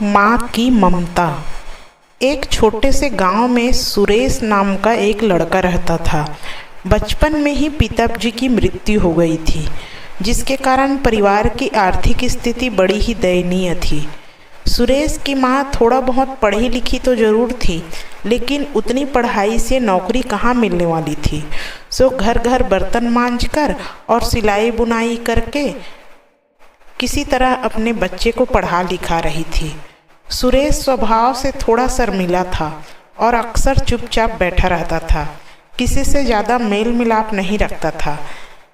माँ की ममता। एक छोटे से गांव में सुरेश नाम का एक लड़का रहता था। बचपन में ही पिताजी की मृत्यु हो गई थी, जिसके कारण परिवार की आर्थिक स्थिति बड़ी ही दयनीय थी। सुरेश की माँ थोड़ा बहुत पढ़ी लिखी तो जरूर थी, लेकिन उतनी पढ़ाई से नौकरी कहाँ मिलने वाली थी। सो घर घर बर्तन मांजकर और सिलाई बुनाई करके किसी तरह अपने बच्चे को पढ़ा लिखा रही थी। सुरेश स्वभाव से थोड़ा शर्मीला था और अक्सर चुपचाप बैठा रहता था, किसी से ज़्यादा मेल मिलाप नहीं रखता था।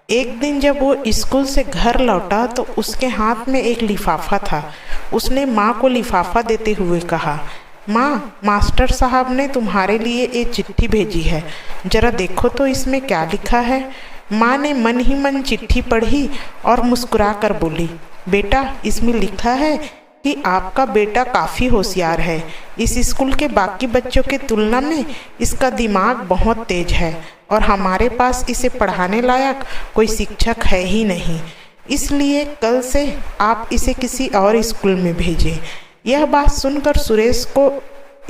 एक दिन जब वो स्कूल से घर लौटा तो उसके हाथ में एक लिफाफा था। उसने माँ को लिफाफा देते हुए कहा, माँ, मास्टर साहब ने तुम्हारे लिए एक चिट्ठी भेजी है, जरा देखो तो इसमें क्या लिखा है। माँ ने मन ही मन चिट्ठी पढ़ी और मुस्कुरा कर बोली, बेटा, इसमें लिखा है कि आपका बेटा काफ़ी होशियार है। इस स्कूल के बाकी बच्चों के तुलना में इसका दिमाग बहुत तेज है और हमारे पास इसे पढ़ाने लायक कोई शिक्षक है ही नहीं, इसलिए कल से आप इसे किसी और स्कूल में भेजें। यह बात सुनकर सुरेश को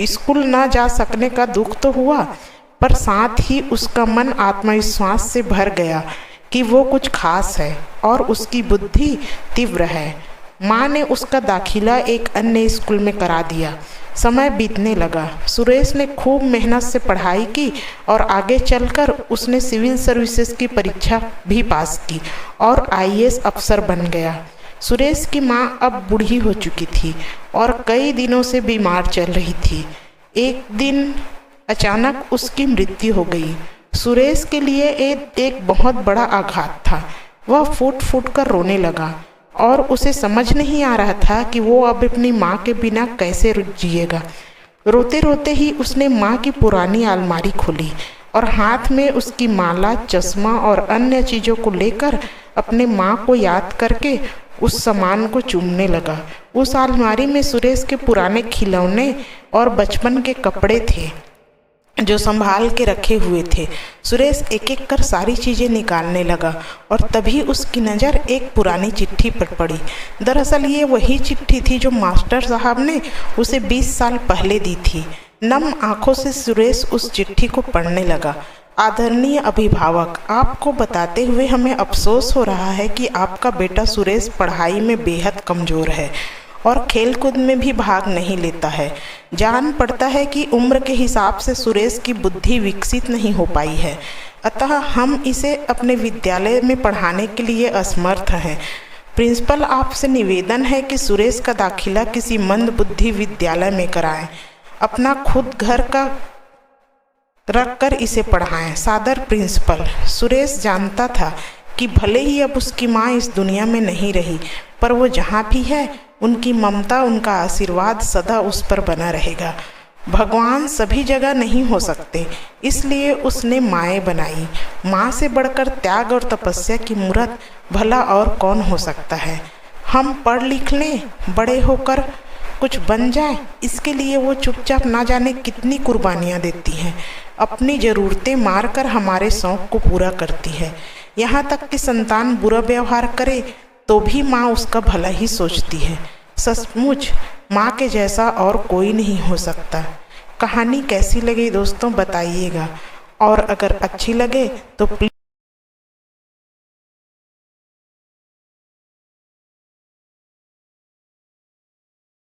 स्कूल न जा सकने का दुख तो हुआ, पर साथ ही उसका मन आत्मविश्वास से भर गया कि वो कुछ खास है और उसकी बुद्धि तीव्र है। माँ ने उसका दाखिला एक अन्य स्कूल में करा दिया। समय बीतने लगा। सुरेश ने खूब मेहनत से पढ़ाई की और आगे चलकर उसने सिविल सर्विसेज की परीक्षा भी पास की और आईएएस अफसर बन गया। सुरेश की माँ अब बूढ़ी हो चुकी थी और कई दिनों से बीमार चल रही थी। एक दिन अचानक उसकी मृत्यु हो गई। सुरेश के लिए एक बहुत बड़ा आघात था। वह फूट फूट कर रोने लगा और उसे समझ नहीं आ रहा था कि वो अब अपनी माँ के बिना कैसे जिएगा। रोते रोते ही उसने माँ की पुरानी अलमारी खोली और हाथ में उसकी माला, चश्मा और अन्य चीज़ों को लेकर अपने माँ को याद करके उस सामान को चूमने लगा। उस अलमारी में सुरेश के पुराने खिलौने और बचपन के कपड़े थे जो संभाल के रखे हुए थे। सुरेश एक एक कर सारी चीज़ें निकालने लगा और तभी उसकी नज़र एक पुरानी चिट्ठी पर पड़ी। दरअसल ये वही चिट्ठी थी जो मास्टर साहब ने उसे 20 साल पहले दी थी। नम आंखों से सुरेश उस चिट्ठी को पढ़ने लगा। आदरणीय अभिभावक, आपको बताते हुए हमें अफसोस हो रहा है कि आपका बेटा सुरेश पढ़ाई में बेहद कमज़ोर है और खेलकूद में भी भाग नहीं लेता है। जान पड़ता है कि उम्र के हिसाब से सुरेश की बुद्धि विकसित नहीं हो पाई है, अतः हम इसे अपने विद्यालय में पढ़ाने के लिए असमर्थ हैं। प्रिंसिपल, आपसे निवेदन है कि सुरेश का दाखिला किसी मंद बुद्धि विद्यालय में कराएं। अपना खुद घर का रख कर इसे पढ़ाएं। सादर प्रिंसिपल। सुरेश जानता था कि भले ही अब उसकी माँ इस दुनिया में नहीं रही, पर वो जहाँ भी है उनकी ममता, उनका आशीर्वाद सदा उस पर बना रहेगा। भगवान सभी जगह नहीं हो सकते, इसलिए उसने माएँ बनाई। माँ से बढ़कर त्याग और तपस्या की मूरत भला और कौन हो सकता है। हम पढ़ लिख लें, बड़े होकर कुछ बन जाए, इसके लिए वो चुपचाप ना जाने कितनी कुर्बानियाँ देती हैं। अपनी ज़रूरतें मार कर हमारे शौक़ को पूरा करती है। यहाँ तक कि संतान बुरा व्यवहार करे तो भी माँ उसका भला ही सोचती है। सचमुच माँ के जैसा और कोई नहीं हो सकता। कहानी कैसी लगी दोस्तों, बताइएगा, और अगर अच्छी लगे तो प्लीज़